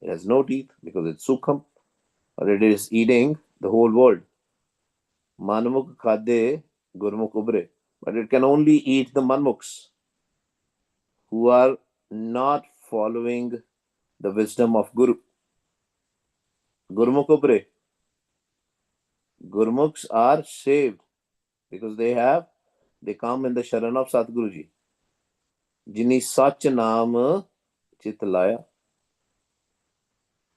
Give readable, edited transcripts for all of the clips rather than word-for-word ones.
It has no teeth because it's Sukham, or it is eating the whole world. Manmukh khade Gurmukh ubre. But it can only eat the Manmukhs who are not following the wisdom of Guru. Gurmukh ubre. Gurmukhs are saved because they come in the Sharan of Satguruji. Jini Sach Naam Chitlaya,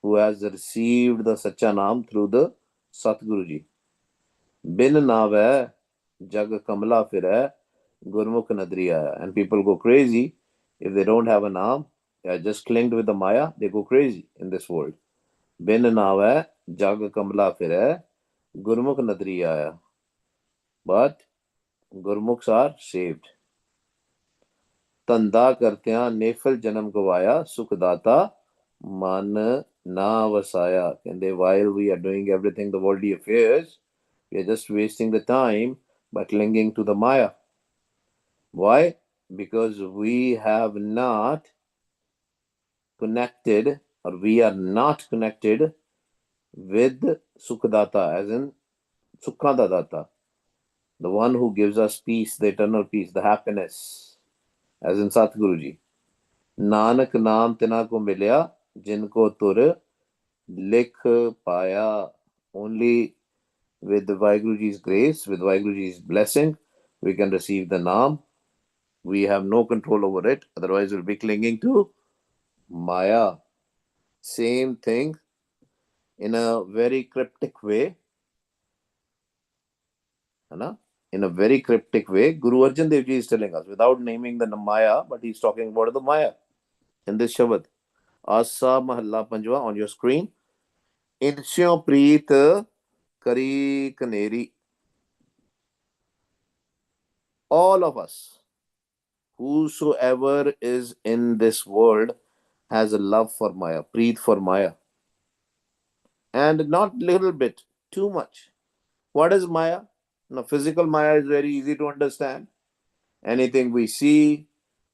who has received the Sacha Naam through the Satguruji. Bin Nave Jag Kamla Fir Gurmukh Nadriya. And people go crazy if they don't have a Naam. They are just clinged with the Maya, they go crazy in this world. Bin Nave Jag Kamla Fir Gurmukh Nadriya. But Gurmukhs are saved. ਧੰਦਾ ਕਰਤਿਆਂ ਨੇਫਲ ਜਨਮ ਗਵਾਇਆ ਸੁਖਦਾਤਾ ਮਨ ਨਾ ਵਸਾਇਆ ਕਹਿੰਦੇ while we are doing everything the worldly affairs we are just wasting the time by clinging to the Maya. Why? Because we have not connected, or we are not connected with Sukhdata, as in Sukhadadata, the one who gives us peace, the eternal peace, the happiness, as in Satguruji. Nanak नाम तिना को मिलया जिनको तुर लिख पाया. Only with the Vaheguruji's grace, with Vaheguruji's blessing, we can receive the Naam. We have no control over it, otherwise we'll be clinging to Maya. Same thing in a very cryptic way. In a very cryptic way, Guru Arjan Dev Ji is telling us, without naming the Maya, but he's talking about the Maya in this Shabad. Asa Mahalla Panjwa on your screen. Insyo Preet Kari Kaneri. All of us, whosoever is in this world, has a love for Maya, Preet for Maya. And not little bit, too much. What is Maya? Now, physical Maya is very easy to understand. Anything we see,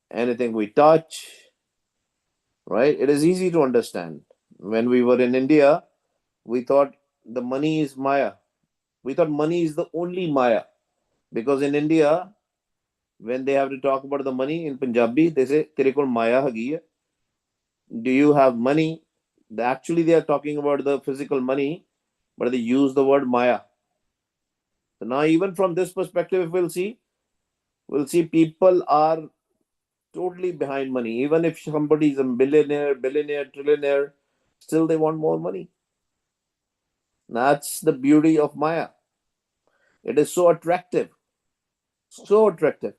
anything we touch, right? It is easy to understand. When we were in India, we thought the money is Maya. We thought money is the only Maya. Because in India, when they have to talk about the money in Punjabi, they say, Tere kol Maya hagi hai. Do you have money? Actually, they are talking about the physical money, but they use the word Maya. So now, even from this perspective, if we'll see people are totally behind money. Even if somebody is a billionaire, trillionaire, still they want more money. That's the beauty of Maya. It is so attractive. So attractive.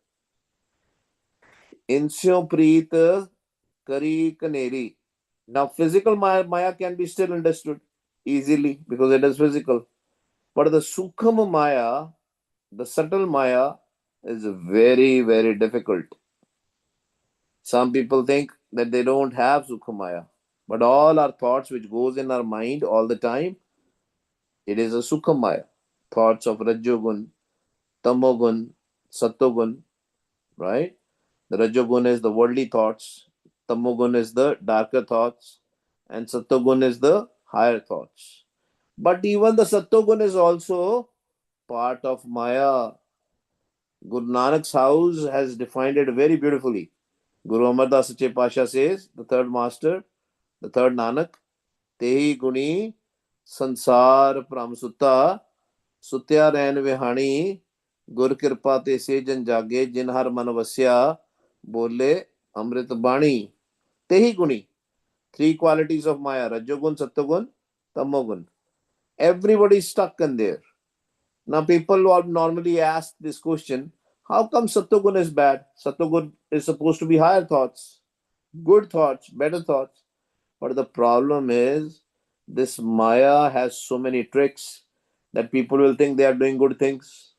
Insyo Preet Kari Kaneri. Now, physical Maya can be still understood easily because it is physical. But the Sukham Maya, the subtle Maya, is very, very difficult. Some people think that they don't have Sukha Maya. But all our thoughts which goes in our mind all the time, it is a Sukha Maya. Thoughts of Rajogun, Tamogun, Satogun, right? The Rajogun is the worldly thoughts, Tamogun is the darker thoughts, and Satogun is the higher thoughts. But even the Satogun is also part of Maya. Guru Nanak's house has defined it very beautifully. Guru Amardas Sache Pasha says, the third master, the third Nanak, Tehi Guni Sansar Pramsutta Sutya Rain Vihani Gur Kirpa Te Se Jan Jage Jin Har Manavasya Bole Amrit Bani. Tehi Guni. Three qualities of Maya: Rajogun, Sattogun, Tamogun. Everybody is stuck in there. Now, people will normally ask this question: how come Sattogun is bad? Sattogun is supposed to be higher thoughts, good thoughts, better thoughts. But the problem is, this Maya has so many tricks that people will think they are doing good things.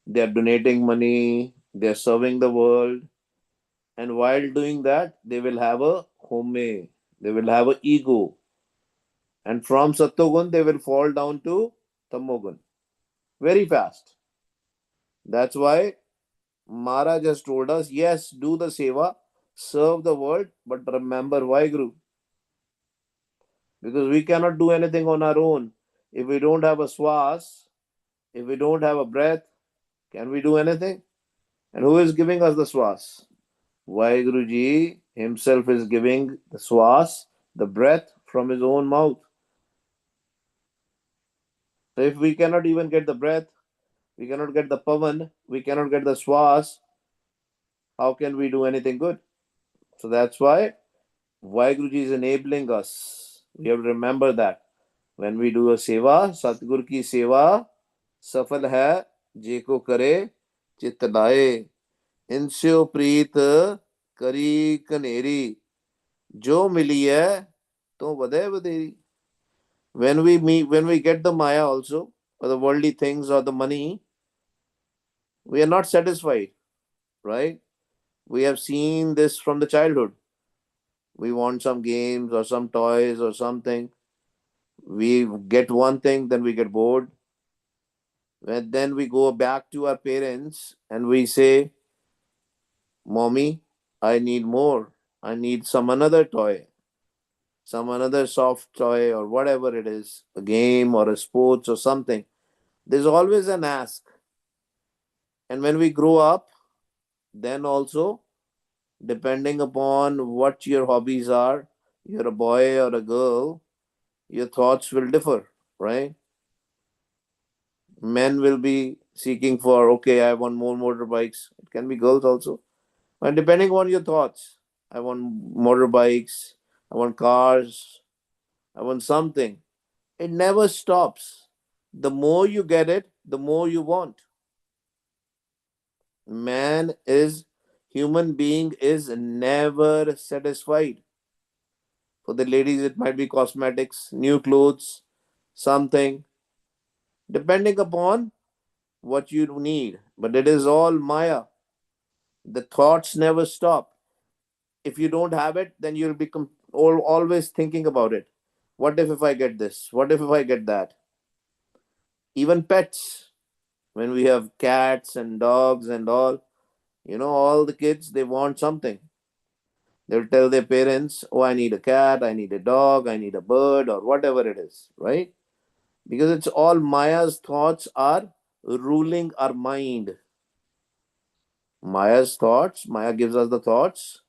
They are donating money, they are serving the world. And while doing that, they will have a home, they will have an ego. And from Sattogun, they will fall down to Tamogun very fast. That's why Maharaj has told us, yes, do the seva, serve the world, but remember Vaheguru. because we cannot do anything on our own. If we don't have a swas, if we don't have a breath, can we do anything? And who is giving us the swas? Vaheguru Ji himself is giving the swas, the breath from his own mouth. So if we cannot even get the breath, we cannot get the pavan, we cannot get the swas, how can we do anything good? So that's why Vaheguruji is enabling us. We have to remember that. When we do a seva, Satgur ki seva सफल है जे को करे चित लाए इनस्यो प्रीत करी कनेरी जो मिली है तो वधे वधेरी. When we get the maya also, or the worldly things or the money, we are not satisfied, right? We have seen this from the childhood. We want some games or some toys or something. We get one thing, then we get bored. And then we go back to our parents and we say, Mommy, I need more. I need some another toy, some another soft toy or whatever it is, a game or a sports or something. There's always an ask. And when we grow up, then also, depending upon what your hobbies are, you're a boy or a girl, your thoughts will differ, right? Men will be seeking for, okay, I want more motorbikes. It can be girls also. And depending on your thoughts, I want motorbikes, I want cars, I want something. It never stops. The more you get it, the more you want. Man is, human being is never satisfied. For the ladies, it might be cosmetics, new clothes, something, depending upon what you need. But it is all Maya. The thoughts never stop. If you don't have it, then you'll be always thinking about it. What if I get this? What if I get that? Even pets, when we have cats and dogs and all, all the kids, they want something. They'll tell their parents, oh, I need a cat, I need a dog, I need a bird, or whatever it is, right? Because it's all Maya's thoughts are ruling our mind. Maya's thoughts, Maya gives us the thoughts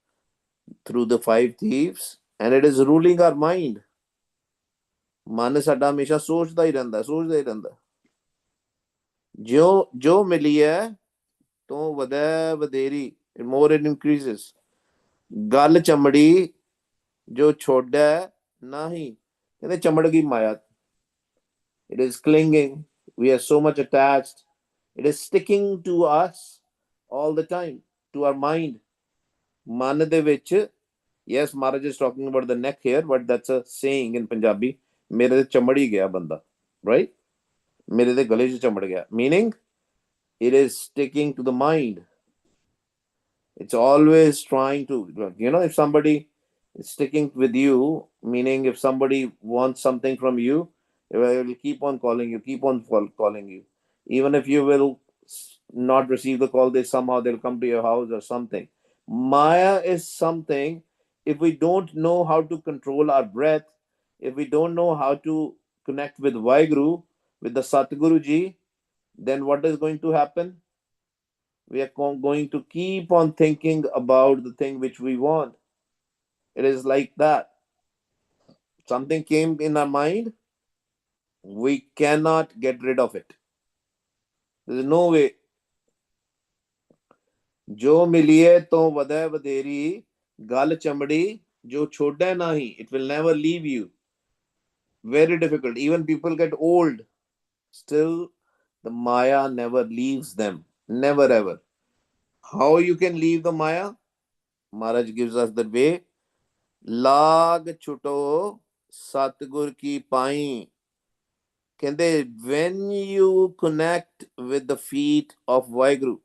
through the five thieves, and it is ruling our mind. ਮਨ ਸਾਡਾ ਹਮੇਸ਼ਾ ਸੋਚਦਾ ਹੀ ਰਹਿੰਦਾ ਸੋਚਦਾ ਹੀ ਰਹਿੰਦਾ ਜੋ ਮਿਲੀ ਹੈ ਤੋਂ ਵਧੈ ਵਧੇਰੀ more it increases. ਗੱਲ ਚਮੜੀ ਜੋ ਛੋੜੈ ਨਹੀਂ ਕਹਿੰਦੇ ਚਮੜ ਗਈ ਮਾਇਆ. It is clinging. We are so much attached. It is sticking to us all the time, to our mind. ਮਨ ਦੇ ਵਿੱਚ, yes, Maharaj is talking about the neck here, but that's a saying in Punjabi. ਮੇਰੇ ਤੇ ਚਮੜ ਹੀ ਗਿਆ ਬੰਦਾ, right? ਮੇਰੇ ਦੇ ਗਲੇ 'ਚ ਚਮੜ ਗਿਆ, meaning it is sticking to the mind. It's always trying to, if somebody is sticking with you, meaning if somebody wants something from you, it will keep on calling you, keep on calling you. Even if you will not receive the call, they'll come to your house or something. Maya is something, if we don't know how to control our breath, if we don't know how to connect with Vaheguru, with the Satguru Ji, then what is going to happen? We are going to keep on thinking about the thing which we want. It is like that. Something came in our mind, we cannot get rid of it. There is no way. जो मिलिए तो वधै वधेरी गल चमड़ी जो छोड़े नहीं. It will never leave you. Very difficult. Even people get old, still the Maya never leaves them. Never ever. How you can leave the Maya? Maharaj gives us the way. Lag chuto Satgur ki pai. Kende, when you connect with the feet of Vaheguru,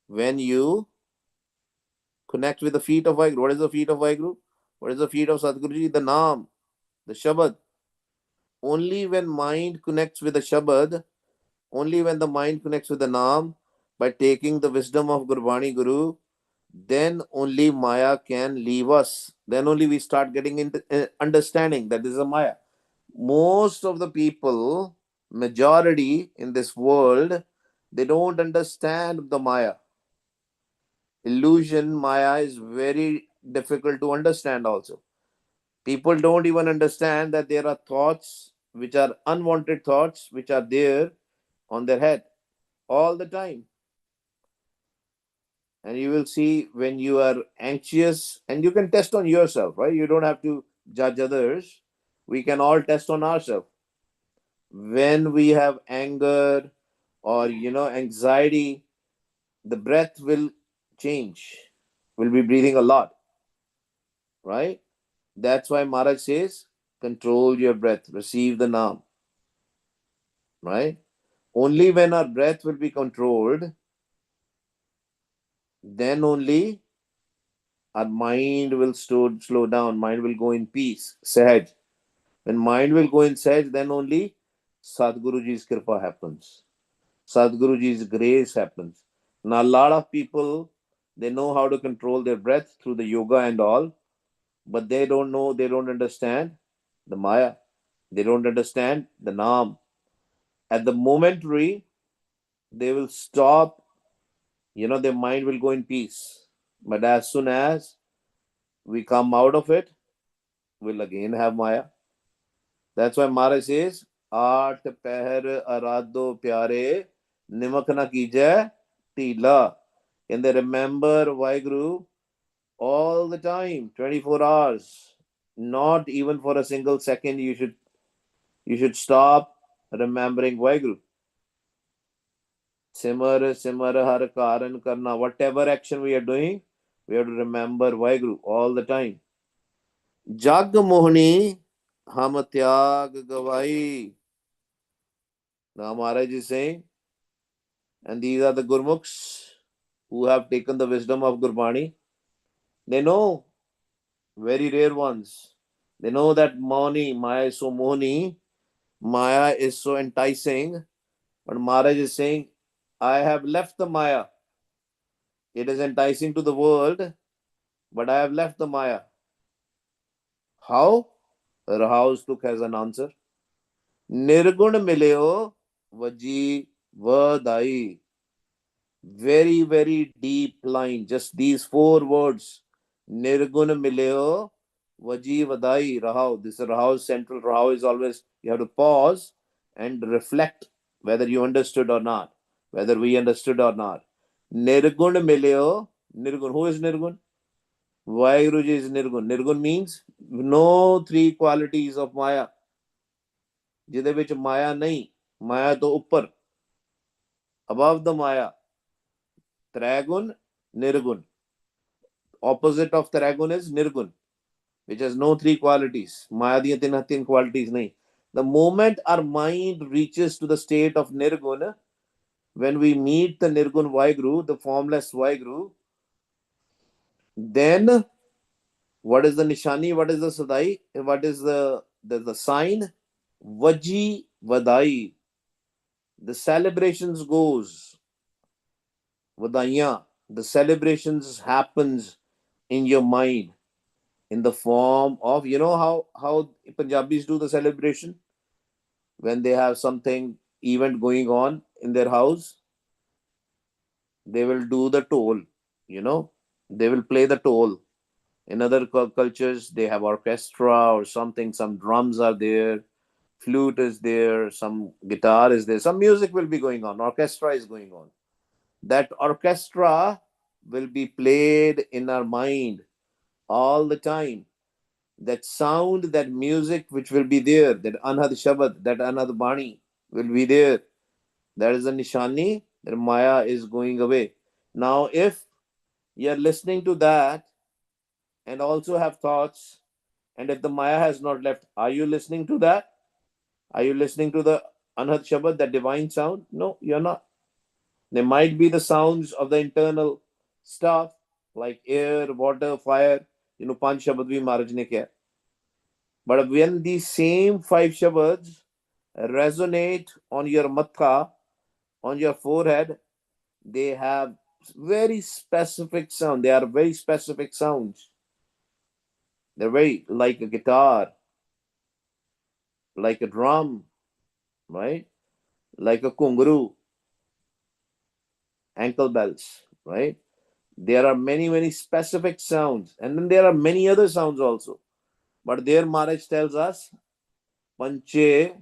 when you connect with the feet of Vaheguru, what is the feet of Vaheguru? What is the feet of Satguruji? The Naam, the Shabad. Only when mind connects with the Shabad, only when the mind connects with the Naam, by taking the wisdom of Gurbani Guru, then only Maya can leave us. Then only we start getting into understanding that this is a Maya. Most of the people, majority in this world, they don't understand the Maya. Illusion, Maya is very difficult to understand also. People don't even understand that there are thoughts which are unwanted thoughts which are there on their head all the time. And you will see when you are anxious, and you can test on yourself, right? You don't have to judge others. We can all test on ourselves. When we have anger or anxiety, the breath will change. We'll be breathing a lot, right? That's why Maharaj says, control your breath, receive the Naam, right? Only when our breath will be controlled, then only our mind will slow down, mind will go in peace, sahaj. When mind will go in sahaj, then only Sadhguruji's kripa happens. Sadhguruji's grace happens. Now, a lot of people, they know how to control their breath through the yoga and all, but they don't know, they don't understand the Maya. They don't understand the Naam. At the momentary, they will stop, their mind will go in peace. But as soon as we come out of it, we'll again have Maya. That's why Maharaj says, Aat Pehar Arado Pyare Nimakna Kijay Tila. Can they remember Vaheguru all the time, 24 hours? Not even for a single second you should stop remembering Vaheguru. Simar Simar Har Karan Karna. Whatever action we are doing, we have to remember Vaheguru all the time. Jag Mohini Ham Tyag Gavai. Now Maharaj is saying, and these are the Gurmukhs who have taken the wisdom of Gurbani. They know, very rare ones. They know that Maya is so mohini, Maya is so enticing. But Maharaj is saying, I have left the Maya. It is enticing to the world, but I have left the Maya. How? Rahaus took as an answer. Nirgun mileo vaji vadai. Very, very deep line. Just these four words. Nirgun mileo vaji vadai rahao. This is Rahao central. Rahao is always, you have to pause and reflect whether you understood or not, whether we understood or not. Nirgun mileo. Nirgun. Who is Nirgun? Vaiguruji is Nirgun. Nirgun means no three qualities of Maya. ਜਿਹਦੇ ਵਿੱਚ ਮਾਇਆ ਨਹੀਂ, ਮਾਇਆ ਤੋਂ ਉੱਪਰ, above the Maya. Trigun, Nirgun. Opposite of Trigun is Nirgun, which has no three qualities. Maya diyan tin qualities nahi. The moment our mind reaches to the state of Nirgun, when we meet the Nirgun Vaheguru, the formless Vaheguru, then what is the nishani? What is the sadai? What is the sign? Vaji Vadai. The celebrations goes. Vadaiya. The celebrations happens in your mind in the form of, how Punjabis do the celebration when they have something event going on in their house. They will do the toll, you know they will play the toll. In other cultures, they have orchestra or something, some drums are there, flute is there, some guitar is there, some music will be going on, orchestra is going on. That orchestra will be played in our mind all the time. That sound, that music which will be there, that Anhad Shabad, that Anhad Bani will be there. That is a nishani that Maya is going away. Now, if you are listening to that and also have thoughts, and if the Maya has not left, are you listening to that? Are you listening to the Anhad Shabad, that divine sound? No, you're not. There might be the sounds of the internal stuff like air, water, fire. Panch Shabad bhi Maharaj ne kiya. But when these same five Shabads resonate on your matha, on your forehead, they have very specific sound. They are very specific sounds. They're very like a guitar, like a drum, right? Like a kunguru, ankle bells, right? There are many, many specific sounds. And then there are many other sounds also. But there Maharaj tells us, Panche,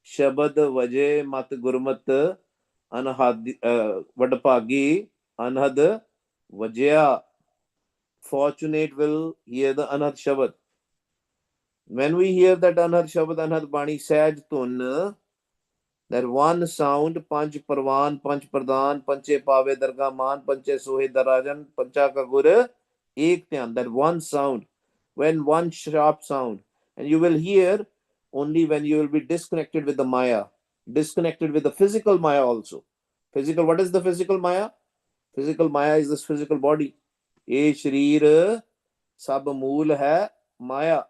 Shabad, Vaje, Mat Gurmat, Vadapagi, Anhad, Vajaya. Fortunate will hear the Anhad Shabad. When we hear that Anhad Shabad, Anhad Bani, Saj Tun, that one sound, Panch Parvan, Panch Pradhan, Panche Pave Darga Man, Panche Sohe Darajan, Pancha Kagur, Ek Dhyan, that one sound, when one sharp sound, and you will hear only when you will be disconnected with the Maya, disconnected with the physical Maya also. Physical, what is the physical Maya? Physical Maya is this physical body. ये शरीर सब मूल है माया,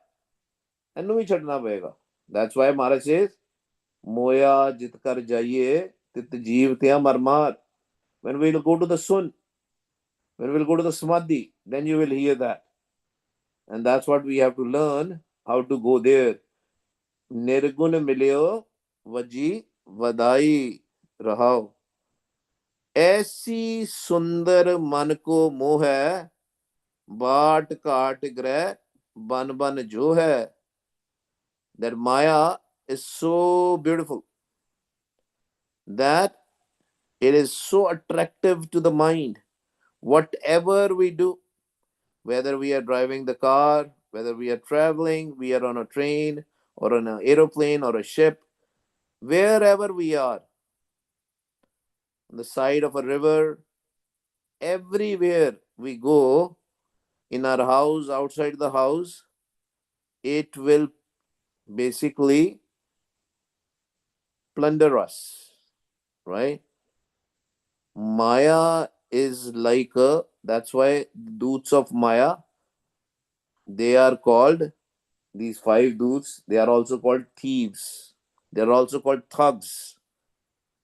एनु भी छड़ना पड़ेगा. That's why Maharaj says, Moya jit kar jaiye, tit jeev tya marmar. When we'll go to the sun, when we'll go to the samadhi, then you will hear that. And that's what we have to learn, how to go there. Nirgun milyo vaji vadai rahao. ऐसी सुंदर मन को मोह है, बाट काट ग्रह बन बन जो है. That Maya is so beautiful that it is so attractive to the mind. Whatever we do, whether we are driving the car, whether we are traveling, we are on a train or on an aeroplane or a ship, wherever we are, on the side of a river, everywhere we go, in our house, outside the house, it will basically plunder us, right? Maya is like a, that's why doots of Maya, they are called, these five doots, they are also called thieves. They are also called thugs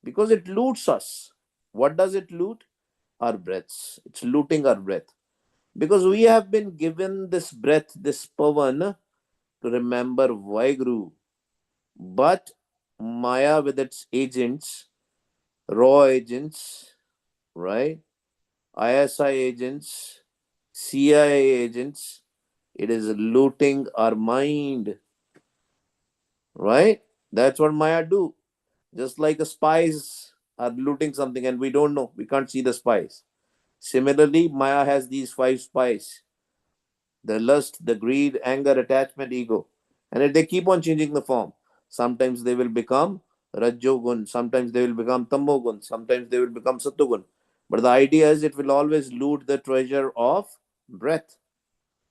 because it loots us. What does it loot? Our breaths. It's looting our breath. Because we have been given this breath, this pavan, to remember Vaiguru. But Maya with its agents, raw agents, right? ISI agents, CIA agents, it is looting our mind, right? That's what Maya do. Just like the spies are looting something and we don't know, we can't see the spies. Similarly, Maya has these five spies: the lust, the greed, anger, attachment, ego. And if they keep on changing the form, sometimes they will become Rajogun, sometimes they will become Tamogun, sometimes they will become Satugun. But the idea is it will always loot the treasure of breath,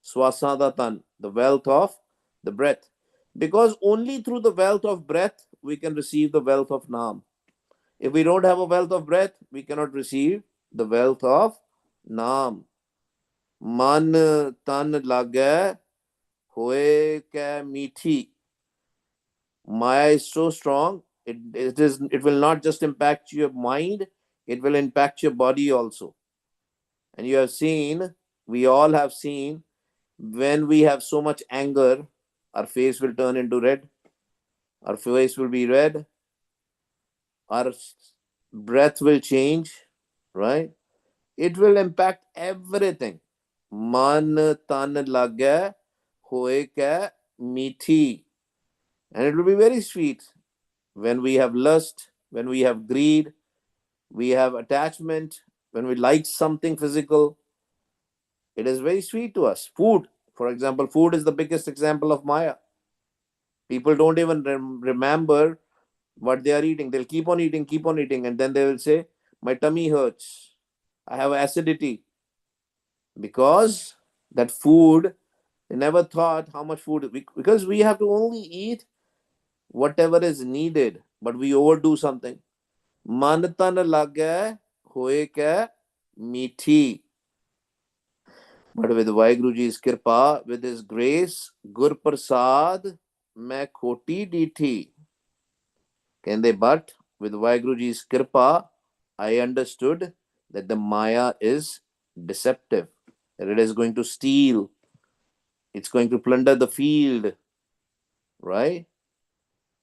Swasadatan, the wealth of the breath. Because only through the wealth of breath we can receive the wealth of Nam. If we don't have a wealth of breath, we cannot receive the wealth of Nam. Man tan lagay hoye ke meethi. Maya is so strong, it will not just impact your mind, it will impact your body also. And you have seen, we all have seen, when we have so much anger, our face will turn into red, our face will be red, our breath will change, right? It will impact everything. Man tan lagay hoye ke meethi. And it will be very sweet when we have lust, when we have greed, we have attachment, when we like something physical. It is very sweet to us. Food, for example, food is the biggest example of Maya. People don't even remember what they are eating. They'll keep on eating, and then they will say, my tummy hurts. I have acidity. Because that food, they never thought how much food, because we have to only eat whatever is needed, but we overdo something. मन तन लागे होए के मीठी. But with Vaheguru Ji's kripa, with his grace, Gur Prasad, मैं खोटी डीठी. Can they but with Vaheguru Ji's kripa, I understood that the Maya is deceptive, that it is going to steal, it's going to plunder the field, right?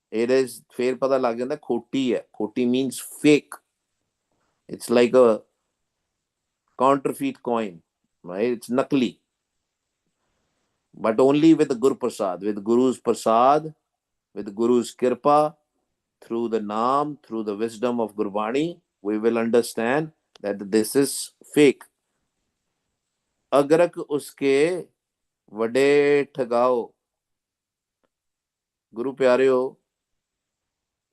It is fair pada lag janda khoti hai. Khoti means fake. It's like a counterfeit coin, right? It's nakli. But only with the Guru Prasad, with Guru's Prasad, with Guru's Kirpa, through the Naam, through the wisdom of Gurbani, we will understand that this is fake. Agrak uske vade thagao. Guru Pyareo,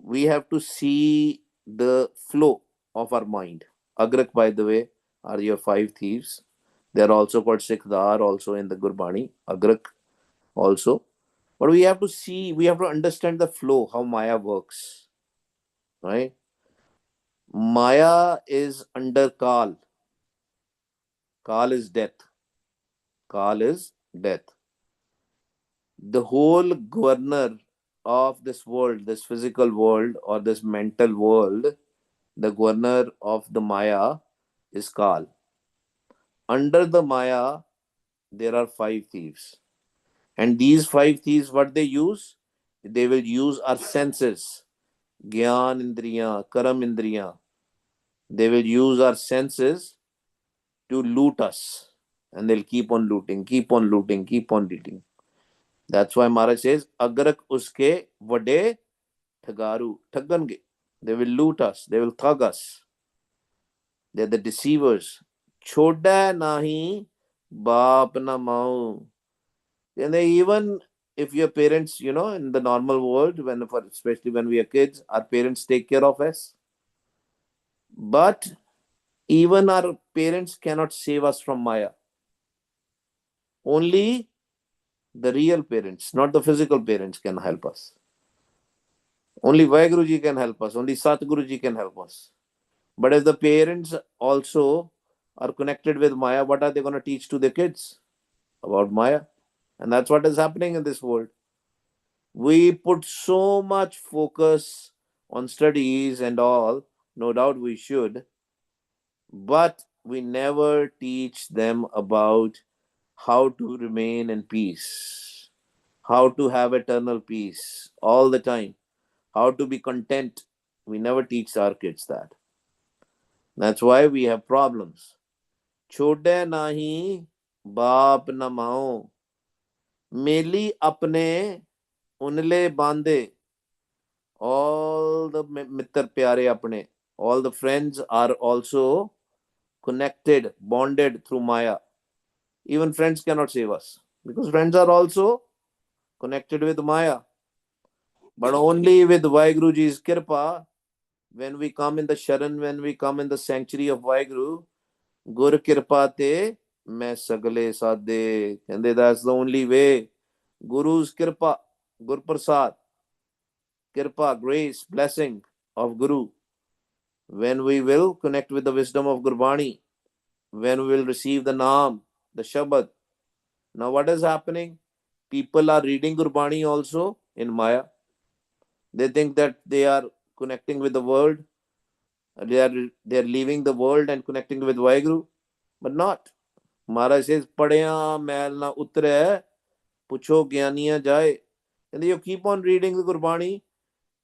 we have to see the flow of our mind. Agrak, by the way, are your five thieves. They are also called Sikhdar, also in the Gurbani. Agrak also. But we have to see, we have to understand the flow, how Maya works. Right? Maya is under Kal. Kal is death. Kal is death. The whole governor of this world, this physical world or this mental world, the governor of the Maya is Kal. Under the Maya, there are five thieves. And these five thieves, what they use? They will use our senses. Gyan Indriya, Karam Indriya. They will use our senses to loot us. And they'll keep on looting, keep on looting, keep on looting. That's why Maharaj says, Agrak uske vade thagaru. Thaggange. They will loot us. They will thug us. They're the deceivers. Choda nahi baap na mau. And they even if your parents, in the normal world, especially when we are kids, our parents take care of us. But even our parents cannot save us from Maya. Only the real parents, not the physical parents, can help us. Only Vaiguruji can help us. Only Satguruji can help us. But if the parents also are connected with Maya, what are they going to teach to the kids about Maya? And that's what is happening in this world. We put so much focus on studies and all, no doubt we should, but we never teach them about how to remain in peace, how to have eternal peace all the time, how to be content. We never teach our kids that. That's why we have problems. छोटे nahi बाप न माओ मेली अपने उनले बांधे. All the mittar pyare apne, all the friends are also connected, bonded through Maya. Even friends cannot save us because friends are also connected with Maya. But only with Vaiguruji's Kirpa, when we come in the Sharan, when we come in the sanctuary of Vaiguru, Gur Kirpa te मैं सगले साधे. And that's the only way. Guru's Kirpa, Gur Prasad, Kirpa, grace, blessing of Guru. When we will connect with the wisdom of Gurbani, when we will receive the Naam, the Shabad. Now, what is happening? People are reading Gurbani also in Maya. They think that they are connecting with the world. They are leaving the world and connecting with Vaiguru, but not. Maharaj says, Padya mail na utre, pucho gyaniya jaye. And you keep on reading the Gurbani,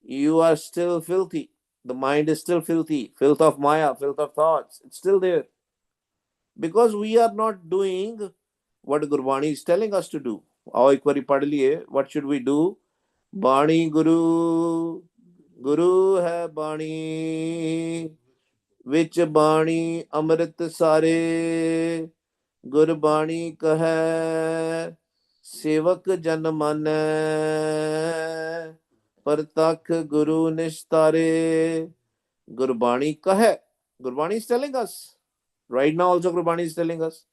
you are still filthy. The mind is still filthy. Filth of Maya, filth of thoughts. It's still there. Because we are not doing what Gurbani is telling us to do. What should we do? Bani Guru, Guru hai Bani, which Bani Amrit Sare, Gurbani kahe, Sevak Jan Mane, Partakh Guru Nishtare. Gurbani kahe. Gurbani is telling us. Right now also Gurbani is telling us.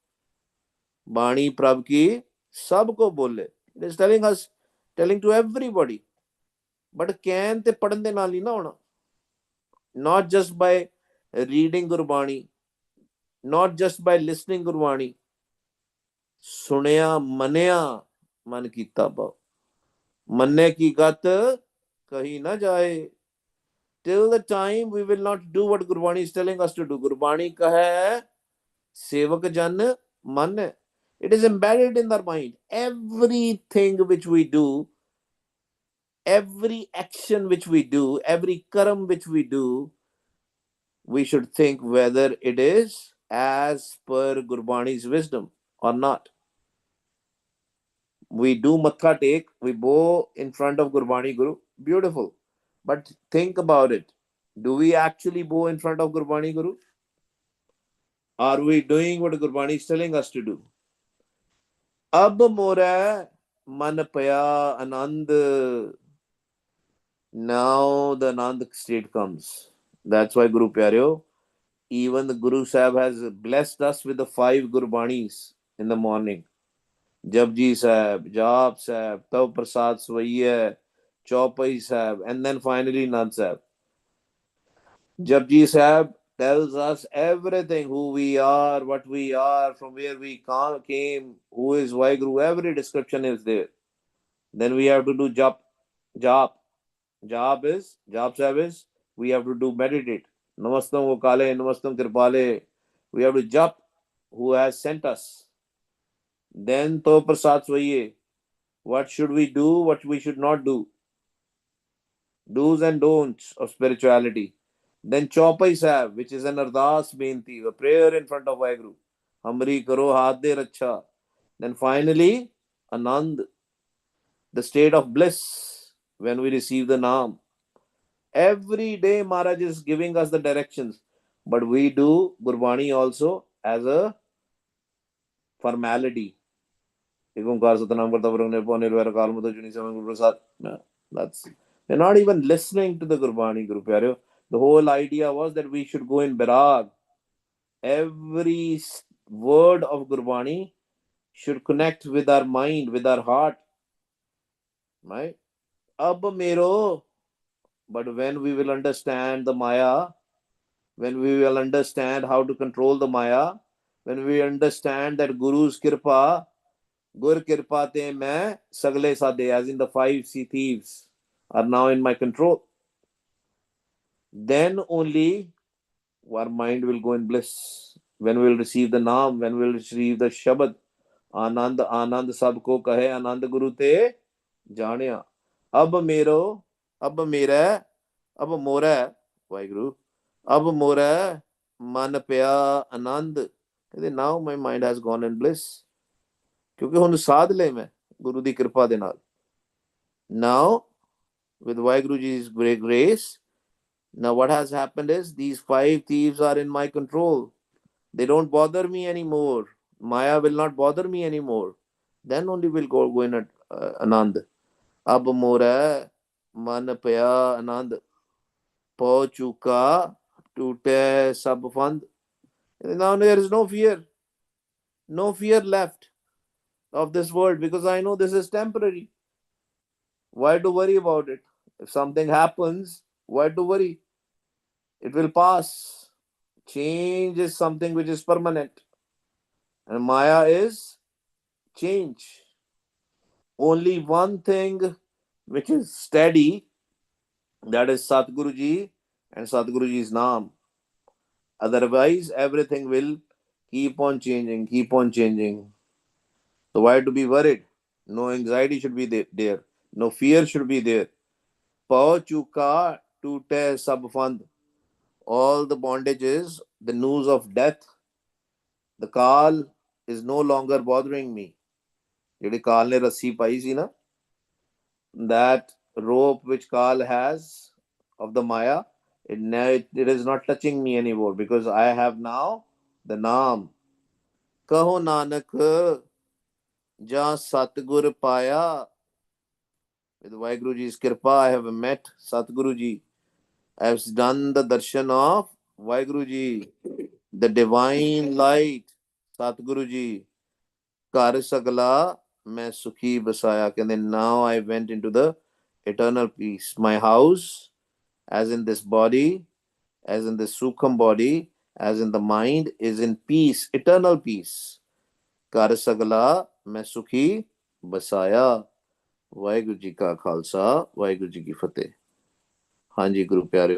Bani Prabh ki sabko bole. It is telling us, telling to everybody. But can te padan de naal na hona. Not just by reading Gurbani, not just by listening Gurbani. Sunaya manaya man kita bhav. Manne ki gat kahi na jaye. till the time we will not do what Gurbani is telling us to do. Gurbani kahe sevak jan man. It is embedded in our mind. Everything which we do, every action which we do, every karam which we do, we should think whether it is as per Gurbani's wisdom or not. We do matha take, we bow in front of Gurbani Guru, beautiful. But think about it. Do we actually bow in front of Gurbani Guru? Are we doing what Gurbani is telling us to do? Ab mora man paya anand. Now the Anand state comes. That's why Guru Pyareo, even the Guru Sahib has blessed us with the 5 Gurbanis in the morning. Japji Sahib, Jap Sahib, Tav Prasad Swaiya, Chaupai Sahib, and then finally Nand Sahib. Japji Sahib tells us everything, who we are, what we are, from where we came, who is Vaiguru, every description is there. Then we have to do Jap. Jap Sahib is, we have to do meditate. Namastam Vokale, Namastam Kirpale. We have to Jap, who has sent us. Then To Prasad Swaiye. What should we do? What we should not do? Do's and don'ts of spirituality. Then Chaupai Sahib, which is an Ardas Benti, a prayer in front of Vaheguru. Hamri karo haath de racha. Then finally, Anand, the state of bliss when we receive the Naam. Every day Maharaj is giving us the directions. But we do Gurbani also as a formality. That's we're not even listening to the Gurbani Guru Pyareo. The whole idea was that we should go in Birag. Every word of Gurbani should connect with our mind, with our heart. Right? Ab mero. But when we will understand the Maya, when we will understand how to control the Maya, when we understand that Guru's Kirpa, Gur Kirpa te main sagle sade, as in the 5 thieves are now in my control, then only our mind will go in bliss. When we will receive the Naam, when we will receive the Shabad, Anand Anand sabko kahe, Anand Guru te janiya. Ab mero, ab mera, ab mora, Vaheguru, ab mora man pya Anand. Now my mind has gone in bliss. क्योंकि ਹੁਣ ਸਾਧ ਲਏ ਮੈਂ ਗੁਰੂ ਦੀ ਕਿਰਪਾ ਦੇ ਨਾਲ. Now, with Vaheguru Ji's great grace, now what has happened is these 5 thieves are in my control. They don't bother me anymore. Maya will not bother me anymore. Then only we'll go in Anand. Ab mora man paya Anand. Po chuka tute sab fand. Now there is no fear. No fear left of this world because I know this is temporary. Why to worry about it? If something happens, why to worry? It will pass. Change is something which is permanent. And Maya is change. Only one thing which is steady, that is Satguruji and Satguruji's Naam. Otherwise, everything will keep on changing, keep on changing. So why to be worried? No anxiety should be there. No fear should be there. Pao chuka tute sabfand. All the bondages, the news of death, the Kal is no longer bothering me. ਜਿਹੜੀ ਕਾਲ ਨੇ ਰੱਸੀ ਪਾਈ ਸੀ ਨਾ, that rope which Kal has of the Maya, it is not touching me anymore because I have now the Naam. Kaho Nanak ja Satgur paya. With Vaheguru Ji's Kirpa, I have met Satguru Ji. I have done the darshan of Vaheguru Ji, the divine light, Satguru Ji. Kar sagla main sukhi basaya. And then now I went into the eternal peace. My house, as in this body, as in this sukham body, as in the mind, is in peace, eternal peace. Kar sagla main sukhi basaya. Waheguru ji का खालसा वाहिगुरु जी की फतेह. हाँ जी गुरु प्यारे.